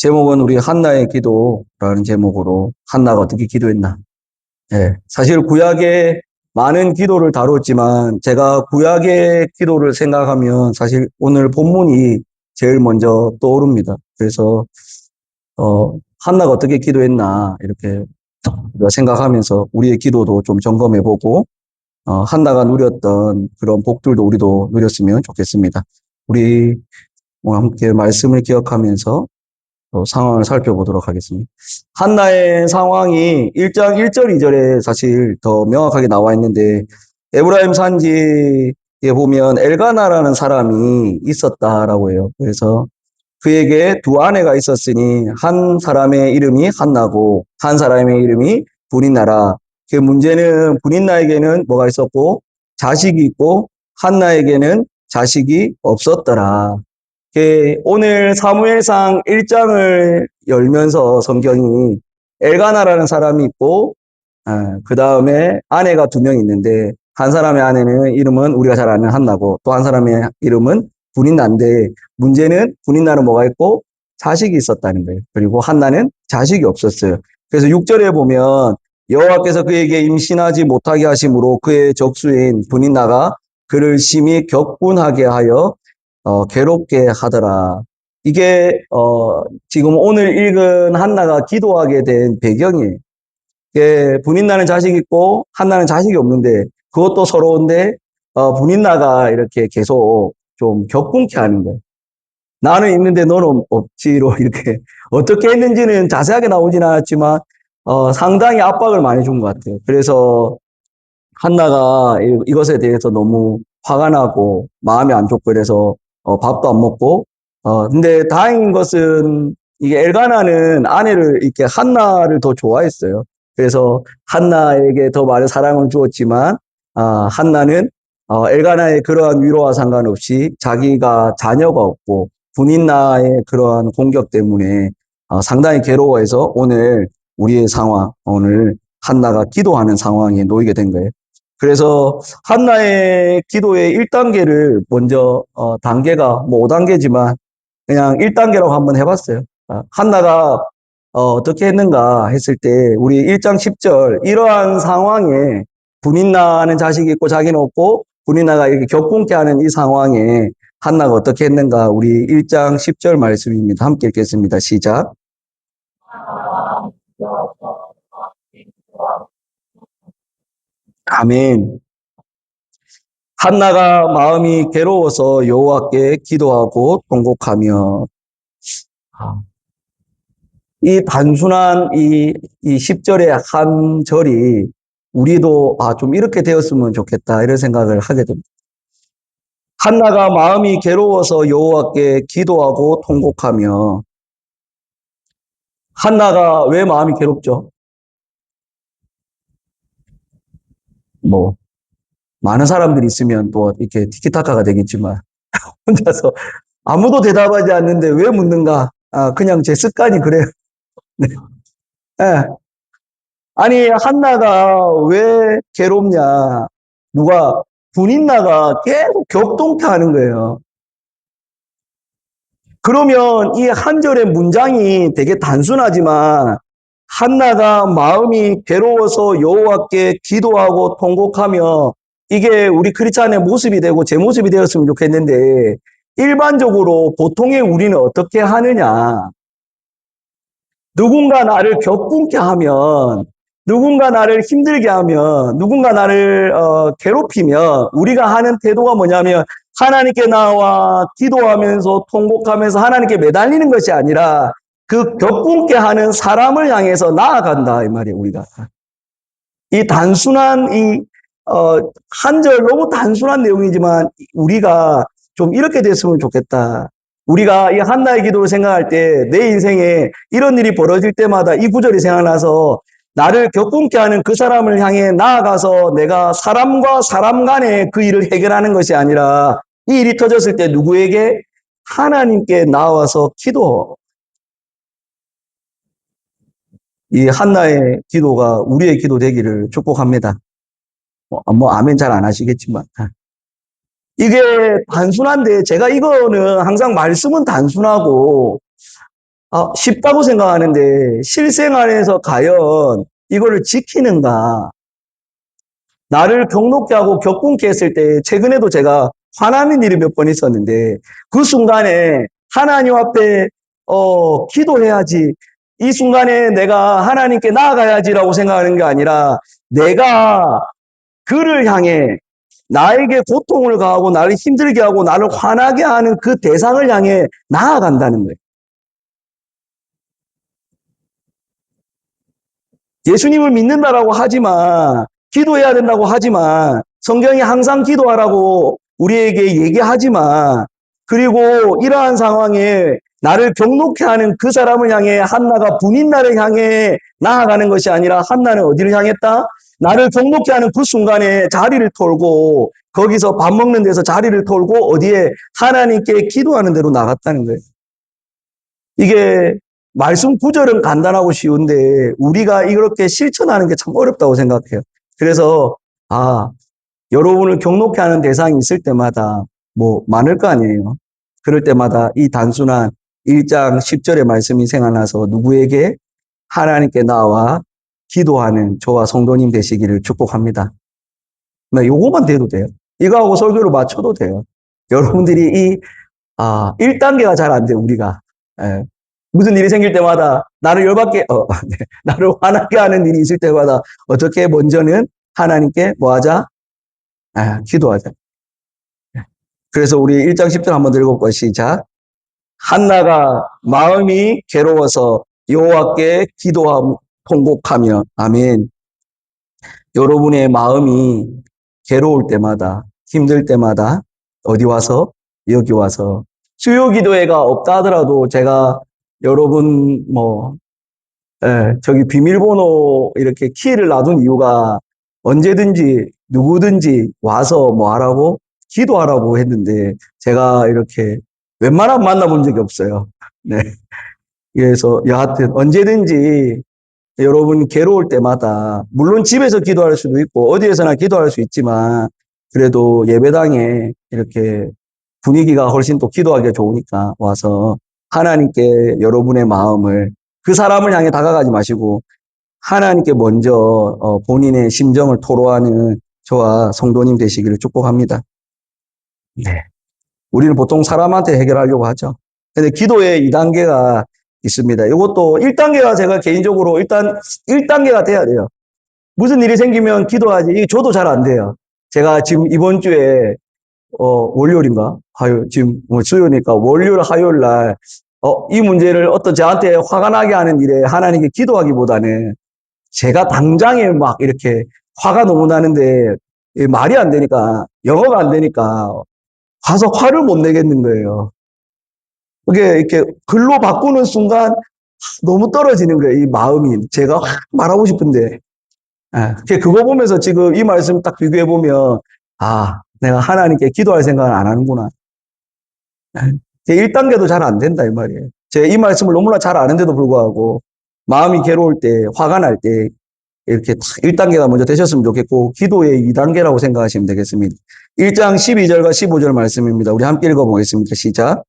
제목은 우리 한나의 기도라는 제목으로 한나가 어떻게 기도했나. 예, 사실 구약의 많은 기도를 다뤘지만 제가 구약의 기도를 생각하면 사실 오늘 본문이 제일 먼저 떠오릅니다. 그래서 한나가 어떻게 기도했나 이렇게 우리가 생각하면서 우리의 기도도 좀 점검해보고 한나가 누렸던 그런 복들도 우리도 누렸으면 좋겠습니다. 우리 함께 말씀을 기억하면서 상황을 살펴보도록 하겠습니다. 한나의 상황이 1장 1절, 2절에 사실 더 명확하게 나와 있는데 에브라임 산지에 보면 엘가나라는 사람이 있었다라고 해요. 그래서 그에게 두 아내가 있었으니 한 사람의 이름이 한나고 한 사람의 이름이 브닛나라. 그 문제는 브닛나에게는 뭐가 있었고 자식이 있고 한나에게는 자식이 없었더라. 오늘 사무엘상 1장을 열면서 성경이 엘가나라는 사람이 있고 그 다음에 아내가 두 명 있는데 한 사람의 아내는 이름은 우리가 잘 아는 한나고 또 한 사람의 이름은 브닛나인데 문제는 브닛나는 뭐가 있고 자식이 있었다는 거예요. 그리고 한나는 자식이 없었어요. 그래서 6절에 보면 여호와께서 그에게 임신하지 못하게 하심으로 그의 적수인 브닛나가 그를 심히 격분하게 하여 괴롭게 하더라. 이게 지금 오늘 읽은 한나가 기도하게 된 배경이에요. 브닛나는 자식이 있고 한나는 자식이 없는데 그것도 서러운데 브닛나가 이렇게 계속 좀 격분케 하는 거예요. 나는 있는데 너는 없지로 이렇게 어떻게 했는지는 자세하게 나오진 않았지만 상당히 압박을 많이 준 것 같아요. 그래서 한나가 이것에 대해서 너무 화가 나고 마음이 안 좋고 그래서 밥도 안 먹고 근데 다행인 것은 이게 엘가나는 아내를 이렇게 한나를 더 좋아했어요. 그래서 한나에게 더 많은 사랑을 주었지만 한나는 엘가나의 그러한 위로와 상관없이 자기가 자녀가 없고 분인나의 그러한 공격 때문에 상당히 괴로워해서 오늘 우리의 상황, 오늘 한나가 기도하는 상황에 놓이게 된 거예요. 그래서 한나의 기도의 1단계를 먼저 단계가 뭐 5단계지만 그냥 1단계라고 한번 해봤어요. 한나가 어떻게 했는가 했을 때 우리 1장 10절 이러한 상황에 분인나는 자식이 있고 자기는 없고 분인나가 이렇게 격분케 하는 이 상황에 한나가 어떻게 했는가 우리 1장 10절 말씀입니다. 함께 읽겠습니다. 시작. 아멘. 한나가 마음이 괴로워서 여호와께 기도하고 통곡하며 이 단순한 이 10절의 한 절이 우리도 좀 이렇게 되었으면 좋겠다 이런 생각을 하게 됩니다. 한나가 마음이 괴로워서 여호와께 기도하고 통곡하며 한나가 왜 마음이 괴롭죠? 뭐 많은 사람들이 있으면 또 이렇게 티키타카가 되겠지만 혼자서 아무도 대답하지 않는데 왜 묻는가? 그냥 제 습관이 그래요. 네. 네. 아니, 한나가 왜 괴롭냐? 누가, 분인나가 계속 격동케 하는 거예요. 그러면 이 한 절의 문장이 되게 단순하지만, 한나가 마음이 괴로워서 여호와께 기도하고 통곡하며, 이게 우리 크리스찬의 모습이 되고 제 모습이 되었으면 좋겠는데, 일반적으로 보통의 우리는 어떻게 하느냐? 누군가 나를 격분케 하면, 누군가 나를 힘들게 하면, 누군가 나를 괴롭히면 우리가 하는 태도가 뭐냐면 하나님께 나와 기도하면서 통곡하면서 하나님께 매달리는 것이 아니라 그 격분케 하는 사람을 향해서 나아간다 이 말이에요. 우리가 이 단순한 이 한 절 너무 단순한 내용이지만 우리가 좀 이렇게 됐으면 좋겠다. 우리가 이 한나의 기도를 생각할 때 내 인생에 이런 일이 벌어질 때마다 이 구절이 생각나서 나를 격분케 하는 그 사람을 향해 나아가서 내가 사람과 사람 간에 그 일을 해결하는 것이 아니라 이 일이 터졌을 때 누구에게? 하나님께 나와서 기도. 이 한나의 기도가 우리의 기도 되기를 축복합니다. 아멘 잘 안 하시겠지만. 이게 단순한데 제가 이거는 항상 말씀은 단순하고 쉽다고 생각하는데 실생활에서 과연 이거를 지키는가? 나를 경록케 하고 격분케 했을 때 최근에도 제가 화나는 일이 몇 번 있었는데 그 순간에 하나님 앞에 기도해야지. 이 순간에 내가 하나님께 나아가야지라고 생각하는 게 아니라 내가 그를 향해 나에게 고통을 가하고 나를 힘들게 하고 나를 화나게 하는 그 대상을 향해 나아간다는 거예요. 예수님을 믿는다라고 하지만 기도해야 된다고 하지만 성경이 항상 기도하라고 우리에게 얘기하지만 그리고 이러한 상황에 나를 경록케 하는 그 사람을 향해 한나가 분인나를 향해 나아가는 것이 아니라 한나는 어디를 향했다? 나를 경록케 하는 그 순간에 자리를 털고 거기서 밥 먹는 데서 자리를 털고 어디에 하나님께 기도하는 대로 나갔다는 거예요. 이게 말씀 구절은 간단하고 쉬운데 우리가 이렇게 실천하는 게 참 어렵다고 생각해요. 그래서 여러분을 경록케 하는 대상이 있을 때마다 뭐 많을 거 아니에요. 그럴 때마다 이 단순한 1장 10절의 말씀이 생각나서 누구에게? 하나님께 나와 기도하는 저와 성도님 되시기를 축복합니다. 요거만 돼도 돼요. 이거하고 설교를 맞춰도 돼요. 여러분들이 1단계가 잘 안 돼요, 우리가. 예. 무슨 일이 생길 때마다 나를 열받게, 네. 나를 화나게 하는 일이 있을 때마다 어떻게 먼저는 하나님께 뭐 하자? 기도하자. 그래서 우리 1장 10절 한번 읽어볼까요? 시작. 한나가 마음이 괴로워서 여호와께 기도하고 통곡하며 아멘. 여러분의 마음이 괴로울 때마다 힘들 때마다 어디 와서? 여기 와서 수요 기도회가 없다 하더라도 제가 여러분 저기 비밀번호 이렇게 키를 놔둔 이유가 언제든지 누구든지 와서 뭐 하라고? 기도하라고 했는데 제가 이렇게 웬만하면 만나본 적이 없어요. 네. 그래서 여하튼 언제든지 여러분 괴로울 때마다 물론 집에서 기도할 수도 있고 어디에서나 기도할 수 있지만 그래도 예배당에 이렇게 분위기가 훨씬 또 기도하기가 좋으니까 와서 하나님께 여러분의 마음을 그 사람을 향해 다가가지 마시고 하나님께 먼저 본인의 심정을 토로하는 저와 성도님 되시기를 축복합니다. 네. 우리는 보통 사람한테 해결하려고 하죠. 근데 기도의 2단계가 있습니다. 이것도 1단계가 제가 개인적으로 일단 1단계가 돼야 돼요. 무슨 일이 생기면 기도하지. 이게 저도 잘 안 돼요. 제가 지금 이번 주에 월요일인가? 화요일, 지금 수요일이니까 월요일, 화요일 날 이 문제를 어떤 저한테 화가 나게 하는 일에 하나님께 기도하기보다는 제가 당장에 막 이렇게 화가 너무 나는데 말이 안 되니까 영어가 안 되니까 가서 화를 못 내겠는 거예요. 그게 이렇게 글로 바꾸는 순간 너무 떨어지는 거예요. 이 마음이. 제가 확 말하고 싶은데. 그거 보면서 지금 이 말씀 딱 비교해 보면, 내가 하나님께 기도할 생각을 안 하는구나. 1단계도 잘 안 된다, 이 말이에요. 제가 이 말씀을 너무나 잘 아는데도 불구하고, 마음이 괴로울 때, 화가 날 때, 이렇게 1단계가 먼저 되셨으면 좋겠고, 기도의 2단계라고 생각하시면 되겠습니다. 1장 12절과 15절 말씀입니다. 우리 함께 읽어보겠습니다. 시작.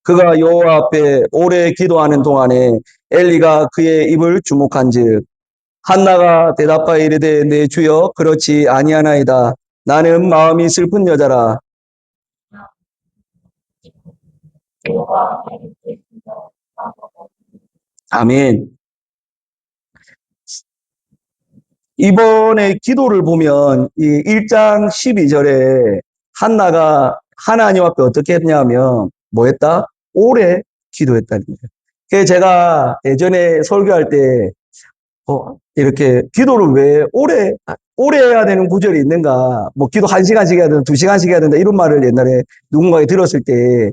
그가 여호와 앞에 오래 기도하는 동안에 엘리가 그의 입을 주목한즉 한나가 대답하여 이르되 내 주여 그렇지 아니하나이다. 나는 마음이 슬픈 여자라. 아멘. 이번에 기도를 보면 이 1장 12절에 한나가 하나님 앞에 어떻게 했냐면 뭐 했다? 오래 기도했다는 거예요. 그래서 제가 예전에 설교할 때 이렇게 기도를 왜 오래 해야 되는 구절이 있는가? 뭐 기도 1시간씩 해야 된다, 2시간씩 해야 된다 이런 말을 옛날에 누군가에 들었을 때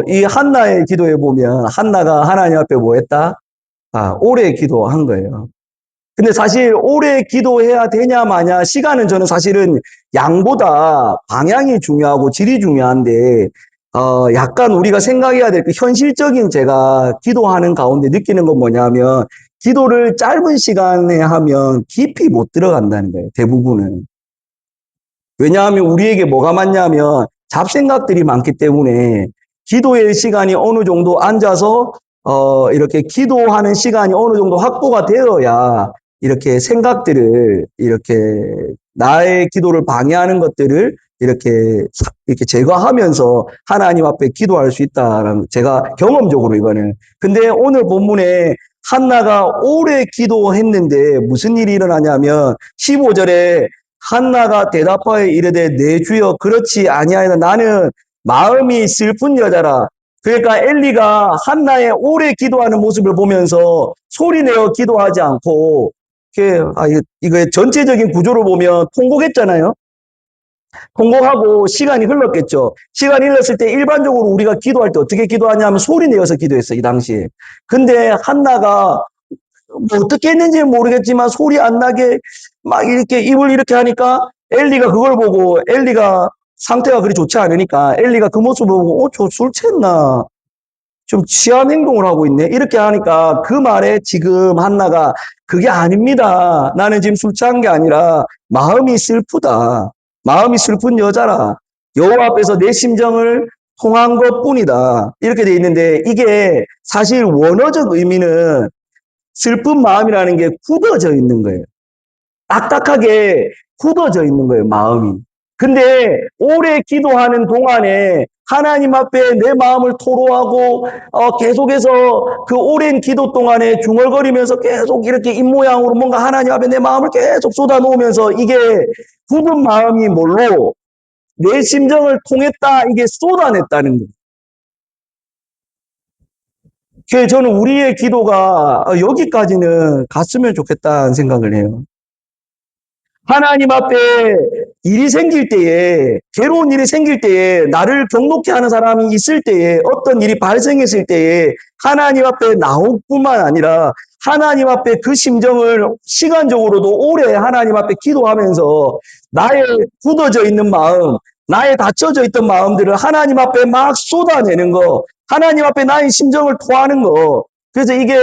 이 한나의 기도에 보면 한나가 하나님 앞에 뭐 했다? 오래 기도한 거예요. 근데 사실 오래 기도해야 되냐 마냐 시간은 저는 사실은 양보다 방향이 중요하고 질이 중요한데 약간 우리가 생각해야 될 그 현실적인 제가 기도하는 가운데 느끼는 건 뭐냐면 기도를 짧은 시간에 하면 깊이 못 들어간다는 거예요. 대부분은. 왜냐하면 우리에게 뭐가 많냐면 잡생각들이 많기 때문에 기도의 시간이 어느 정도 앉아서 이렇게 기도하는 시간이 어느 정도 확보가 되어야 이렇게 생각들을, 이렇게 나의 기도를 방해하는 것들을 이렇게 제거하면서 하나님 앞에 기도할 수 있다라는, 제가 경험적으로 이거는. 근데 오늘 본문에 한나가 오래 기도했는데 무슨 일이 일어나냐면 15절에 한나가 대답하여 이르되 내 주여 그렇지 아니하여도 나는 마음이 슬픈 여자라. 그러니까 엘리가 한나의 오래 기도하는 모습을 보면서 소리내어 기도하지 않고, 이거 전체적인 구조를 보면 통곡했잖아요. 통곡하고 시간이 흘렀겠죠. 시간이 흘렀을 때 일반적으로 우리가 기도할 때 어떻게 기도하냐면 소리내어서 기도했어요, 이 당시에. 근데 한나가 뭐 어떻게 했는지 모르겠지만 소리 안 나게 막 이렇게 입을 이렇게 하니까 엘리가 그걸 보고, 엘리가 상태가 그리 좋지 않으니까 엘리가 그 모습을 보고 저 술 취했나? 좀 취한 행동을 하고 있네. 이렇게 하니까 그 말에 지금 한나가 그게 아닙니다. 나는 지금 술 취한 게 아니라 마음이 슬프다. 마음이 슬픈 여자라. 여호와 앞에서 내 심정을 통한 것뿐이다. 이렇게 돼 있는데 이게 사실 원어적 의미는 슬픈 마음이라는 게 굳어져 있는 거예요. 딱딱하게 굳어져 있는 거예요, 마음이. 근데 오래 기도하는 동안에 하나님 앞에 내 마음을 토로하고 계속해서 그 오랜 기도 동안에 중얼거리면서 계속 이렇게 입모양으로 뭔가 하나님 앞에 내 마음을 계속 쏟아놓으면서 이게 굳은 마음이 뭘로 내 심정을 통했다, 이게 쏟아냈다는 거예요. 그래서 저는 우리의 기도가 여기까지는 갔으면 좋겠다는 생각을 해요. 하나님 앞에 일이 생길 때에, 괴로운 일이 생길 때에, 나를 경록케 하는 사람이 있을 때에, 어떤 일이 발생했을 때에 하나님 앞에 나올 뿐만 아니라 하나님 앞에 그 심정을 시간적으로도 오래 하나님 앞에 기도하면서 나의 굳어져 있는 마음, 나의 닫혀져 있던 마음들을 하나님 앞에 막 쏟아내는 거, 하나님 앞에 나의 심정을 토하는 거. 그래서 이게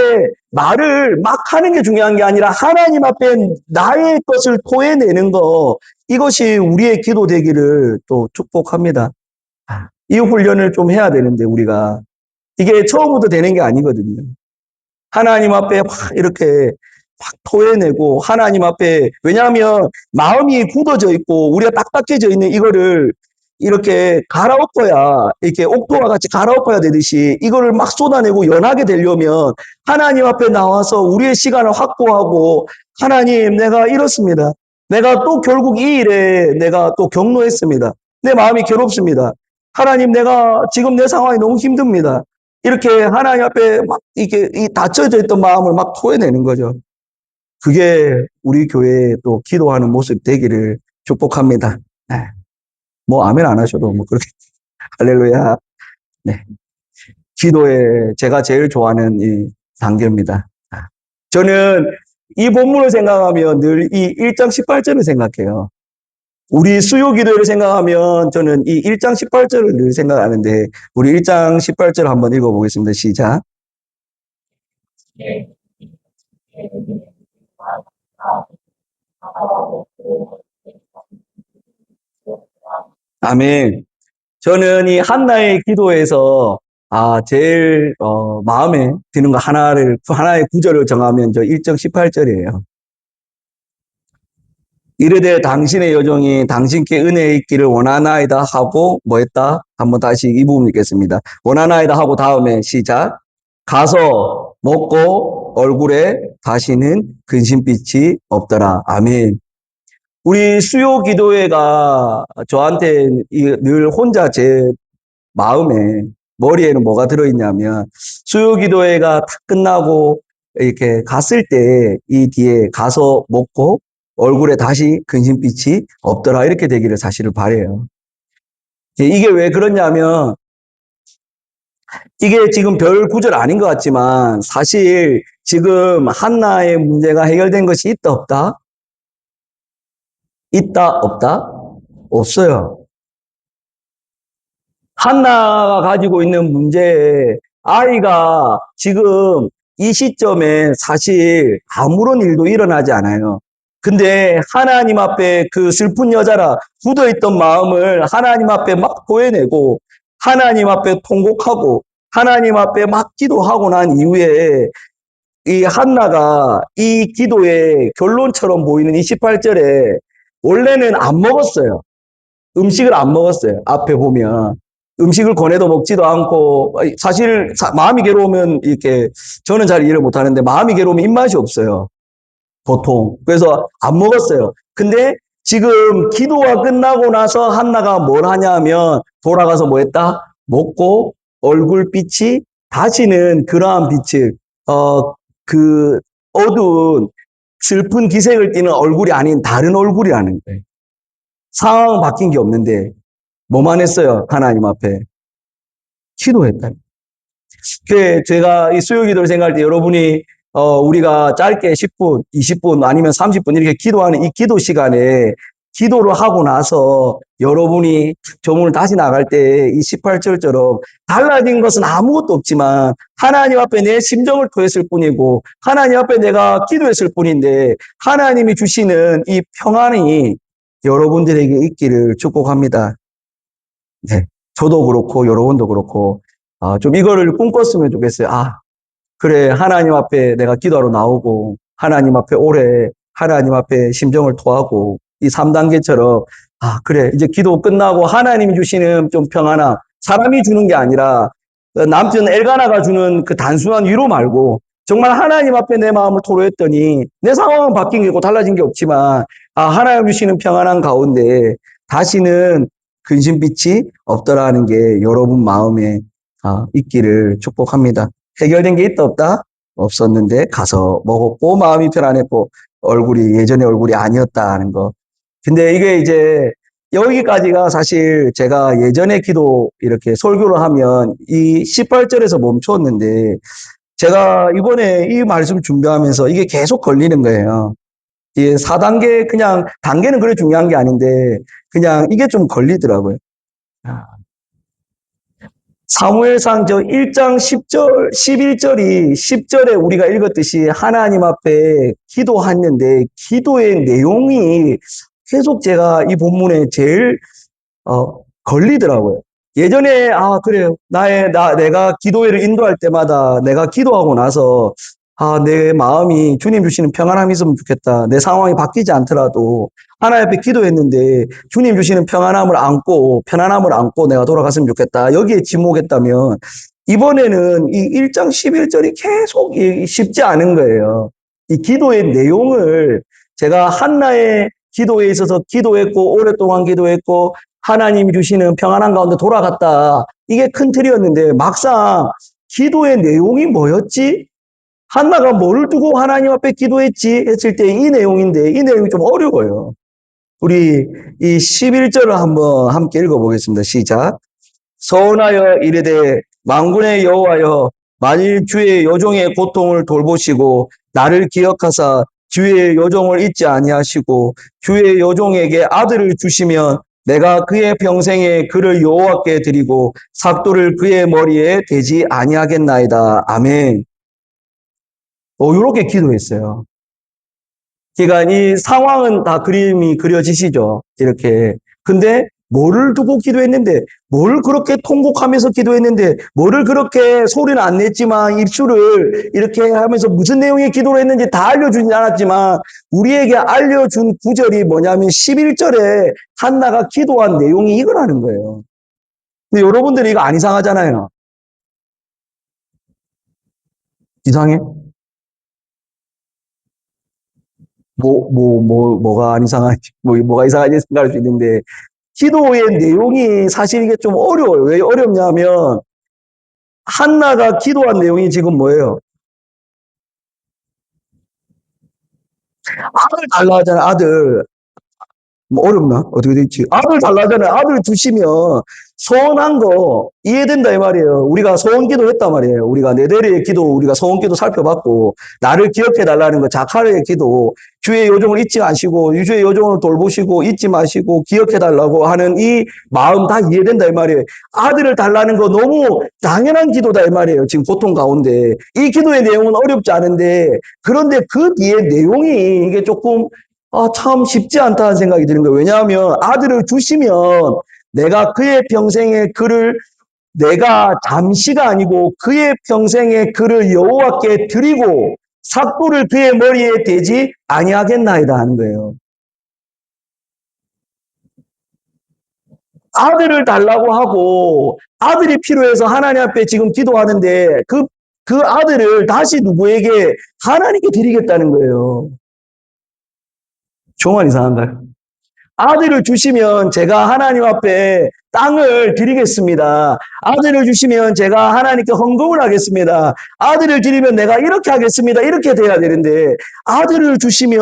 말을 막 하는 게 중요한 게 아니라 하나님 앞에 나의 것을 토해내는 거, 이것이 우리의 기도 되기를 또 축복합니다. 이 훈련을 좀 해야 되는데 우리가 이게 처음부터 되는 게 아니거든요. 하나님 앞에 막 이렇게 막 토해내고 하나님 앞에, 왜냐하면 마음이 굳어져 있고 우리가 딱딱해져 있는 이거를 이렇게 갈아엎어야, 이렇게 옥토와 같이 갈아엎어야 되듯이 이거를 막 쏟아내고 연하게 되려면 하나님 앞에 나와서 우리의 시간을 확보하고, 하나님 내가 이렇습니다. 내가 또 결국 이 일에 내가 또 경노했습니다. 내 마음이 괴롭습니다. 하나님 내가 지금 내 상황이 너무 힘듭니다. 이렇게 하나님 앞에 막 이렇게 이 닫혀져 있던 마음을 막 토해내는 거죠. 그게 우리 교회에 또 기도하는 모습 되기를 축복합니다. 네. 뭐 아멘 안 하셔도 뭐 그렇게 할렐루야. 네. 기도에 제가 제일 좋아하는 이 단계입니다. 저는 이 본문을 생각하면 늘 이 1장 18절을 생각해요. 우리 수요 기도를 생각하면 저는 이 1장 18절을 늘 생각하는데, 우리 1장 18절 한번 읽어보겠습니다. 시작. 아멘. 저는 이 한나의 기도에서 제일 마음에 드는 거 하나의 구절을 정하면 저 1장 18절이에요. 이르되 당신의 여종이 당신께 은혜 있기를 원하나이다 하고 뭐 했다? 한번 다시 이 부분 읽겠습니다. 원하나이다 하고 다음에 시작. 가서 먹고 얼굴에 다시는 근심빛이 없더라. 아멘. 우리 수요 기도회가 저한테 늘 혼자 제 마음에, 머리에는 뭐가 들어있냐면, 수요 기도회가 다 끝나고 이렇게 갔을 때 이 뒤에 가서 먹고 얼굴에 다시 근심빛이 없더라, 이렇게 되기를 사실을 바래요. 이게 왜 그러냐면, 이게 지금 별 구절 아닌 것 같지만 사실 지금 한나의 문제가 해결된 것이 있다 없다? 있다 없다? 없어요. 한나가 가지고 있는 문제에, 아이가 지금 이 시점에 사실 아무런 일도 일어나지 않아요. 근데 하나님 앞에 그 슬픈 여자라 굳어있던 마음을 하나님 앞에 막 토해내고 하나님 앞에 통곡하고 하나님 앞에 막 기도하고 난 이후에 이 한나가 이 기도의 결론처럼 보이는 28절에 원래는 안 먹었어요. 음식을 안 먹었어요. 앞에 보면. 음식을 권해도 먹지도 않고, 사실, 마음이 괴로우면 이렇게, 저는 잘 이해를 못 하는데, 마음이 괴로우면 입맛이 없어요. 보통. 그래서 안 먹었어요. 근데 지금 기도가 끝나고 나서 한나가 뭘 하냐면, 돌아가서 뭐 했다? 먹고, 얼굴빛이 다시는 그러한 빛을, 그 어두운 슬픈 기색을 띠는 얼굴이 아닌 다른 얼굴이라는 거예요. 상황은 바뀐 게 없는데, 뭐만 했어요? 하나님 앞에. 기도했다. 그 제가 이 수요 기도를 생각할 때 여러분이 우리가 짧게 10분, 20분 아니면 30분 이렇게 기도하는 이 기도 시간에 기도를 하고 나서 여러분이 저문을 다시 나갈 때 이 18절처럼 달라진 것은 아무것도 없지만 하나님 앞에 내 심정을 토했을 뿐이고 하나님 앞에 내가 기도했을 뿐인데 하나님이 주시는 이 평안이 여러분들에게 있기를 축복합니다. 네. 저도 그렇고 여러분도 그렇고 좀 이거를 꿈꿨으면 좋겠어요. 그래 하나님 앞에 내가 기도하러 나오고 하나님 앞에 오래 하나님 앞에 심정을 토하고 이 3단계처럼 그래 이제 기도 끝나고 하나님이 주시는 좀 평안함 사람이 주는 게 아니라 남편 엘가나가 주는 그 단순한 위로 말고 정말 하나님 앞에 내 마음을 토로했더니 내 상황은 바뀐 게 있고 달라진 게 없지만 하나님 주시는 평안한 가운데 다시는 근심빛이 없더라는 게 여러분 마음에 있기를 축복합니다. 해결된 게 있다 없다? 없었는데 가서 먹었고 마음이 편안했고 얼굴이 예전의 얼굴이 아니었다는 거. 근데 이게 이제 여기까지가 사실 제가 예전에 기도 이렇게 설교를 하면 이 18절에서 멈췄는데 제가 이번에 이 말씀 준비하면서 이게 계속 걸리는 거예요. 이 4단계 그냥 단계는 그래 중요한 게 아닌데 그냥 이게 좀 걸리더라고요. 사무엘상 저 1장 10절, 11절이 10절에 우리가 읽었듯이 하나님 앞에 기도했는데 기도의 내용이 계속 제가 이 본문에 제일 걸리더라고요. 예전에 그래요. 내가 기도회를 인도할 때마다 내가 기도하고 나서 내 마음이 주님 주시는 평안함이 있으면 좋겠다. 내 상황이 바뀌지 않더라도 하나님 앞에 기도했는데 주님 주시는 평안함을 안고 편안함을 안고 내가 돌아갔으면 좋겠다. 여기에 지목했다면 이번에는 이 1장 11절이 계속 쉽지 않은 거예요. 이 기도의 내용을 제가 한나의 기도에 있어서 기도했고 오랫동안 기도했고 하나님이 주시는 평안한 가운데 돌아갔다. 이게 큰 틀이었는데 막상 기도의 내용이 뭐였지? 한나가 뭐를 두고 하나님 앞에 기도했지? 했을 때 이 내용인데 이 내용이 좀 어려워요. 우리 이 11절을 한번 함께 읽어보겠습니다. 시작. 서원하여 이르되 만군의 여호와여 만일 주의 여종의 고통을 돌보시고 나를 기억하사 주의 여종을 잊지 아니하시고 주의 여종에게 아들을 주시면 내가 그의 평생에 그를 여호와께 드리고 삭도를 그의 머리에 대지 아니하겠나이다. 아멘. 이렇게 기도했어요. 그러니까 이 상황은 다 그림이 그려지시죠. 이렇게. 근데 뭐를 두고 기도했는데, 뭘 그렇게 통곡하면서 기도했는데, 뭐를 그렇게 소리는 안 냈지만 입술을 이렇게 하면서 무슨 내용의 기도를 했는지 다 알려주진 않았지만 우리에게 알려준 구절이 뭐냐면 11절에 한나가 기도한 내용이 이거라는 거예요. 근데 여러분들이 이거 안 이상하잖아요. 이상해? 뭐가 안 이상하지? 뭐가 이상하지 생각할 수 있는데, 기도의 내용이 사실 이게 좀 어려워요. 왜 어렵냐면, 한나가 기도한 내용이 지금 뭐예요? 아들 달라 하잖아, 아들. 뭐 어렵나? 어떻게 됐지? 아들 달라잖아요. 아들 주시면 소원한 거 이해된다 이 말이에요. 우리가 소원 기도 했단 말이에요. 우리가 네대리의 기도, 우리가 소원 기도 살펴봤고 나를 기억해 달라는 거 자카르의 기도, 주의 요정을 잊지 마시고 주의 요정을 돌보시고 잊지 마시고 기억해 달라고 하는 이 마음 다 이해된다 이 말이에요. 아들을 달라는 거 너무 당연한 기도다 이 말이에요. 지금 고통 가운데 이 기도의 내용은 어렵지 않은데 그런데 그 뒤에 내용이 이게 조금 참 쉽지 않다는 생각이 드는 거예요. 왜냐하면 아들을 주시면 내가 그의 평생에 그를 내가 잠시가 아니고 그의 평생에 그를 여호와께 드리고 삭도를 그의 머리에 대지 아니하겠나이다 하는 거예요. 아들을 달라고 하고 아들이 필요해서 하나님 앞에 지금 기도하는데 그 아들을 다시 누구에게? 하나님께 드리겠다는 거예요. 정말 이상한가요? 아들을 주시면 제가 하나님 앞에 땅을 드리겠습니다. 아들을 주시면 제가 하나님께 헌금을 하겠습니다. 아들을 드리면 내가 이렇게 하겠습니다. 이렇게 돼야 되는데 아들을 주시면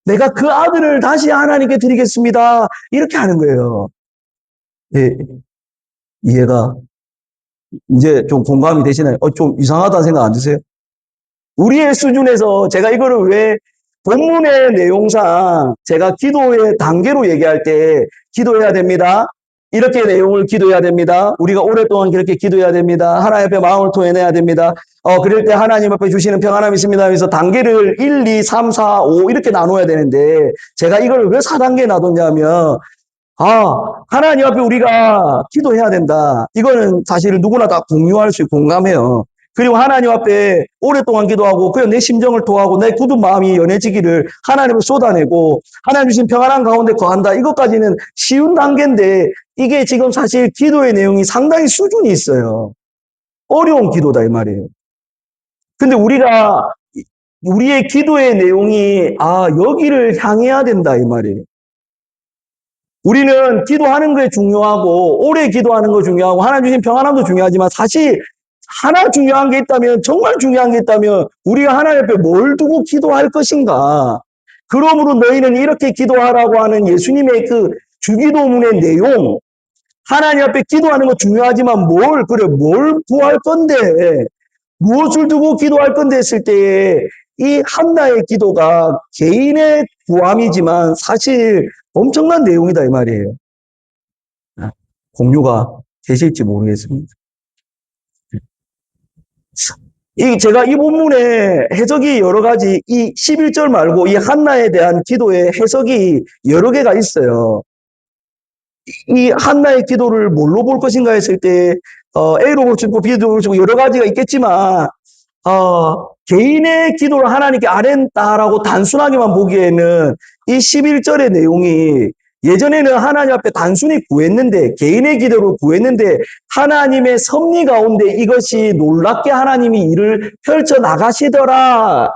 내가 그 아들을 다시 하나님께 드리겠습니다. 이렇게 하는 거예요. 예, 이해가 이제 좀 공감이 되시나요? 좀 이상하다는 생각 안 드세요? 우리의 수준에서 제가 이거를 왜 본문의 내용상 제가 기도의 단계로 얘기할 때 기도해야 됩니다. 이렇게 내용을 기도해야 됩니다. 우리가 오랫동안 그렇게 기도해야 됩니다. 하나님 앞에 마음을 토해내야 됩니다. 그럴 때 하나님 앞에 주시는 평안함이 있습니다. 그래서 단계를 1, 2, 3, 4, 5 이렇게 나눠야 되는데 제가 이걸 왜 4단계에 놔뒀냐면 하나님 앞에 우리가 기도해야 된다. 이거는 사실 누구나 다 공유할 수 있고 공감해요. 그리고 하나님 앞에 오랫동안 기도하고 그냥 내 심정을 토하고 내 굳은 마음이 연해지기를 하나님을 쏟아내고 하나님 주신 평안한 가운데 거한다. 이것까지는 쉬운 단계인데 이게 지금 사실 기도의 내용이 상당히 수준이 있어요. 어려운 기도다 이 말이에요. 근데 우리의 기도의 내용이 여기를 향해야 된다 이 말이에요. 우리는 기도하는 게 중요하고 오래 기도하는 거 중요하고 하나님 주신 평안함도 중요하지만 사실 하나 중요한 게 있다면 정말 중요한 게 있다면 우리가 하나님 앞에 뭘 두고 기도할 것인가. 그러므로 너희는 이렇게 기도하라고 하는 예수님의 그 주기도문의 내용 하나님 앞에 기도하는 거 중요하지만 뭘 구할 건데 무엇을 두고 기도할 건데 했을 때에 이 한나의 기도가 개인의 구함이지만 사실 엄청난 내용이다 이 말이에요. 공유가 되실지 모르겠습니다. 제가 이 본문의 해석이 여러 가지 이 11절 말고 이 한나에 대한 기도의 해석이 여러 개가 있어요. 이 한나의 기도를 뭘로 볼 것인가 했을 때 A로 볼 수 있고 B로 볼 수 있고 여러 가지가 있겠지만 개인의 기도를 하나님께 아뢰다라고 단순하게만 보기에는 이 11절의 내용이 예전에는 하나님 앞에 단순히 구했는데 개인의 기도를 구했는데 하나님의 섭리 가운데 이것이 놀랍게 하나님이 일을 펼쳐 나가시더라.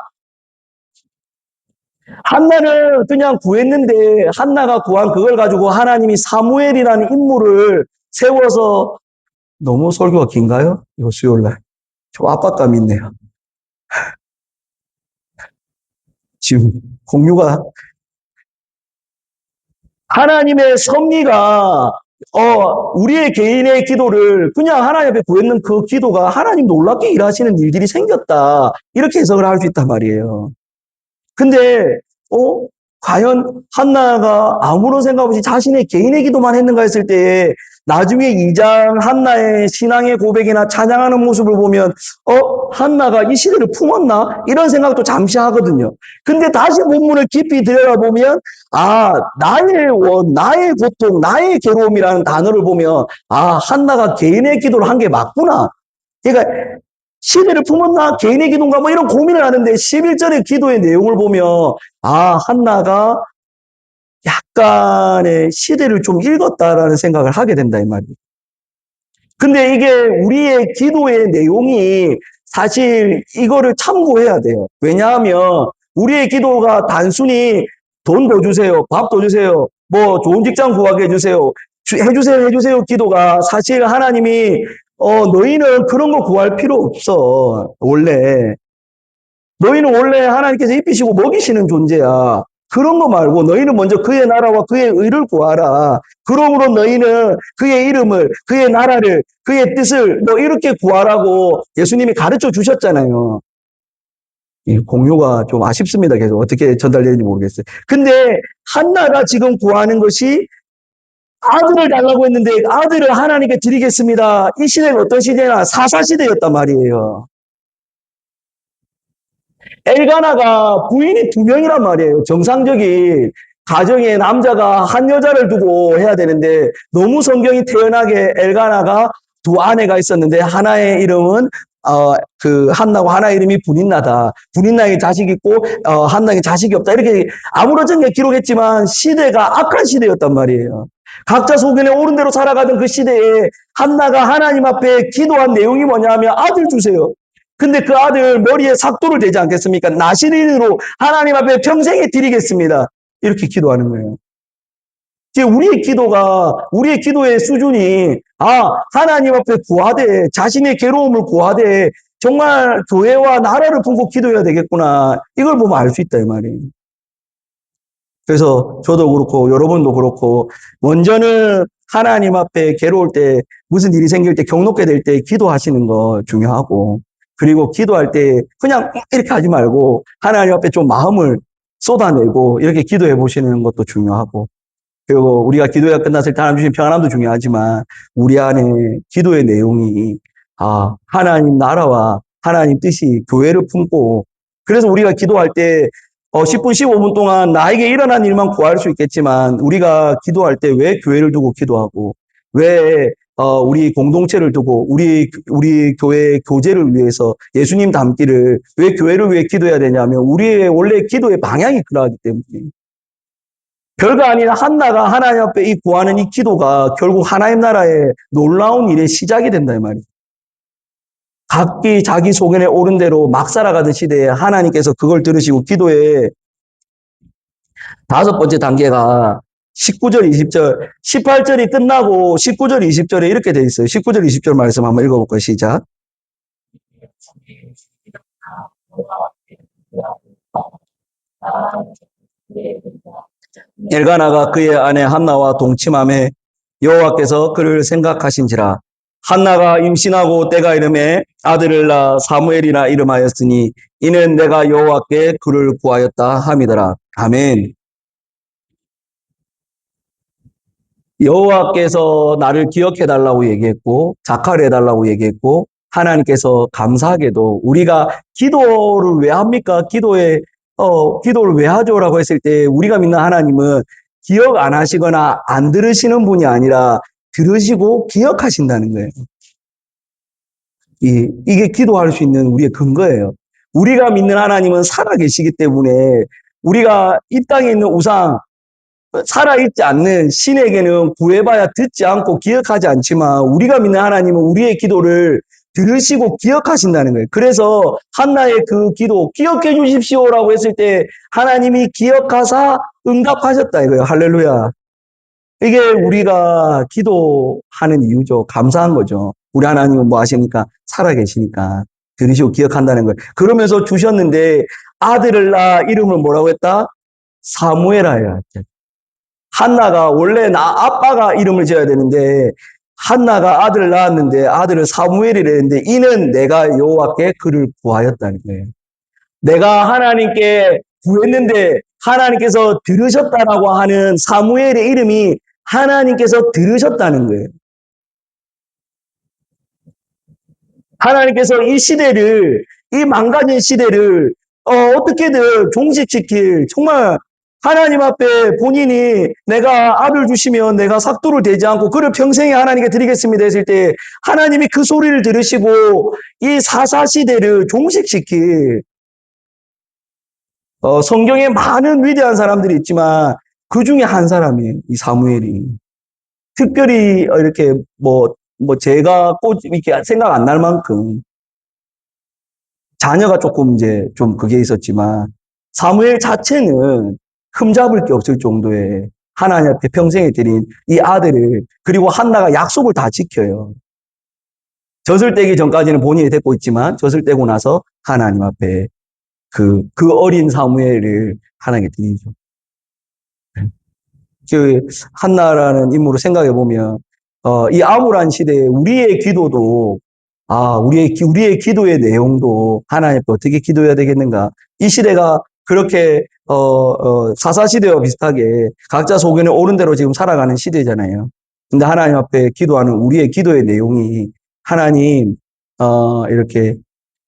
한나는 그냥 구했는데 한나가 구한 그걸 가지고 하나님이 사무엘이라는 인물을 세워서 너무 설교가 긴가요? 이거 수요일날 좀 압박감 있네요. 지금 공유가 하나님의 섭리가 우리의 개인의 기도를 그냥 하나님 앞에 구했는 그 기도가 하나님 놀랍게 일하시는 일들이 생겼다. 이렇게 해석을 할 수 있단 말이에요. 근데 과연 한나가 아무런 생각 없이 자신의 개인의 기도만 했는가 했을 때 나중에 2장 한나의 신앙의 고백이나 찬양하는 모습을 보면 한나가 이 시대를 품었나? 이런 생각도 잠시 하거든요. 근데 다시 본문을 깊이 들여다보면 나의 고통, 나의 괴로움이라는 단어를 보면 한나가 개인의 기도를 한 게 맞구나. 그러니까 시대를 품었나? 개인의 기도인가? 뭐 이런 고민을 하는데 11절의 기도의 내용을 보면 한나가 약간의 시대를 좀 읽었다라는 생각을 하게 된다 이 말이에요. 근데 이게 우리의 기도의 내용이 사실 이거를 참고해야 돼요. 왜냐하면 우리의 기도가 단순히 돈 더 주세요, 밥 더 주세요, 뭐 좋은 직장 구하게 해주세요, 해주세요 기도가 사실 하나님이 너희는 그런 거 구할 필요 없어. 너희는 원래 하나님께서 입히시고 먹이시는 존재야. 그런 거 말고 너희는 먼저 그의 나라와 그의 의를 구하라. 그러므로 너희는 그의 이름을, 그의 나라를, 그의 뜻을 뭐 이렇게 구하라고 예수님이 가르쳐 주셨잖아요. 공유가 좀 아쉽습니다. 계속 어떻게 전달되는지 모르겠어요. 근데 한나가 지금 구하는 것이 아들을 달라고 했는데 아들을 하나님께 드리겠습니다. 이 시대가 어떤 시대나 사사시대였단 말이에요. 엘가나가 부인이 2명이란 말이에요. 정상적인 가정에 남자가 한 여자를 두고 해야 되는데 너무 성경이 태연하게 엘가나가 두 아내가 있었는데 하나의 이름은 한나고 하나의 이름이 분인나다. 분인나에게 자식이 있고 한나에게 자식이 없다. 이렇게 아무렇지 게 기록했지만 시대가 악한 시대였단 말이에요. 각자 소견에 옳은 대로 살아가던 그 시대에 한나가 하나님 앞에 기도한 내용이 뭐냐면 아들 주세요. 근데 그 아들 머리에 삭도를 대지 않겠습니까? 나시린으로 하나님 앞에 평생에 드리겠습니다. 이렇게 기도하는 거예요. 우리의 기도의 수준이, 하나님 앞에 구하되, 자신의 괴로움을 구하되, 정말 교회와 나라를 품고 기도해야 되겠구나. 이걸 보면 알 수 있다, 이 말이에요. 그래서 저도 그렇고, 여러분도 그렇고, 먼저는 하나님 앞에 괴로울 때, 무슨 일이 생길 때, 경록게 될 때 기도하시는 거 중요하고, 그리고 기도할 때 그냥 이렇게 하지 말고, 하나님 앞에 좀 마음을 쏟아내고, 이렇게 기도해 보시는 것도 중요하고, 그리고 우리가 기도가 끝났을 때 하나님 주신 평안함도 중요하지만 우리 안에 기도의 내용이 하나님 나라와 하나님 뜻이 교회를 품고 그래서 우리가 기도할 때 10분 15분 동안 나에게 일어난 일만 구할 수 있겠지만 우리가 기도할 때 왜 교회를 두고 기도하고 왜 우리 공동체를 두고 우리 교회의 교제를 위해서 예수님 닮기를 왜 교회를 위해 기도해야 되냐면 우리의 원래 기도의 방향이 그러하기 때문에 별거 아닌 한나가 하나님 앞에 이 구하는 이 기도가 결국 하나님 나라의 놀라운 일의 시작이 된다 이 말이에요. 각기 자기 소견에 옳은 대로 막 살아가던 시대에 하나님께서 그걸 들으시고 기도의 다섯 번째 단계가 19절, 20절, 18절이 끝나고 19절, 20절에 이렇게 돼 있어요. 19절, 20절 말씀 한번 읽어볼까요? 시작. 엘가나가 그의 아내 한나와 동침함에 여호와께서 그를 생각하신지라. 한나가 임신하고 때가 이름에 아들을 낳아 사무엘이라 이름하였으니 이는 내가 여호와께 그를 구하였다 함이더라. 아멘. 여호와께서 나를 기억해달라고 얘기했고 자카를 해달라고 얘기했고 하나님께서 감사하게도 우리가 기도를 왜 합니까? 기도를 왜 하죠라고 했을 때 우리가 믿는 하나님은 기억 안 하시거나 안 들으시는 분이 아니라 들으시고 기억하신다는 거예요. 이게 기도할 수 있는 우리의 근거예요. 우리가 믿는 하나님은 살아계시기 때문에 우리가 이 땅에 있는 우상, 살아있지 않는 신에게는 구해봐야 듣지 않고 기억하지 않지만 우리가 믿는 하나님은 우리의 기도를 들으시고 기억하신다는 거예요. 그래서 한나의 그 기도 기억해 주십시오라고 했을 때 하나님이 기억하사 응답하셨다 이거예요. 할렐루야. 이게 우리가 기도하는 이유죠. 감사한 거죠. 우리 하나님은 뭐 하십니까? 살아계시니까 들으시고 기억한다는 거예요. 그러면서 주셨는데 아들을 낳아 이름을 뭐라고 했다? 사무엘하여. 한나가 원래 아빠가 이름을 지어야 되는데 한나가 아들을 낳았는데 아들을 사무엘이라 했는데 이는 내가 여호와께 그를 구하였다는 거예요. 내가 하나님께 구했는데 하나님께서 들으셨다라고 하는 사무엘의 이름이 하나님께서 들으셨다는 거예요. 하나님께서 이 망가진 시대를 어떻게든 종식시킬 정말 하나님 앞에 본인이 내가 아들 주시면 내가 삭도를 대지 않고 그를 평생에 하나님께 드리겠습니다 했을 때 하나님이 그 소리를 들으시고 이 사사시대를 종식시킬 성경에 많은 위대한 사람들이 있지만 그 중에 한 사람이에요. 이 사무엘이. 특별히 이렇게 제가 꼭 이렇게 생각 안 날 만큼 자녀가 조금 이제 좀 그게 있었지만 사무엘 자체는 흠잡을 게 없을 정도의 하나님 앞에 평생에 드린 이 아들을 그리고 한나가 약속을 다 지켜요. 젖을 떼기 전까지는 본인이 데리고 있지만 젖을 떼고 나서 하나님 앞에 그 어린 사무엘을 하나님께 드리죠. 그 한나라는 인물을 생각해 보면 이 암울한 시대에 우리의 기도도 우리의 기도의 내용도 하나님 앞에 어떻게 기도해야 되겠는가? 이 시대가 그렇게 사사 시대와 비슷하게 각자 소견에 옳은 대로 지금 살아가는 시대잖아요. 근데 하나님 앞에 기도하는 우리의 기도의 내용이 이렇게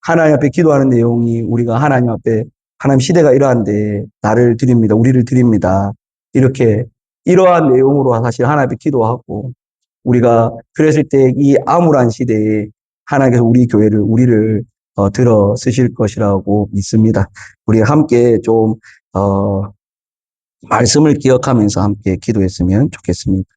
하나님 앞에 기도하는 내용이 우리가 하나님 앞에 하나님 시대가 이러한데 나를 드립니다. 우리를 드립니다. 이러한 내용으로 사실 하나님 앞에 기도하고 우리가 그랬을 때 이 암울한 시대에 하나님께서 우리를 들어 쓰실 것이라고 믿습니다. 우리 함께 좀 말씀을 기억하면서 함께 기도했으면 좋겠습니다.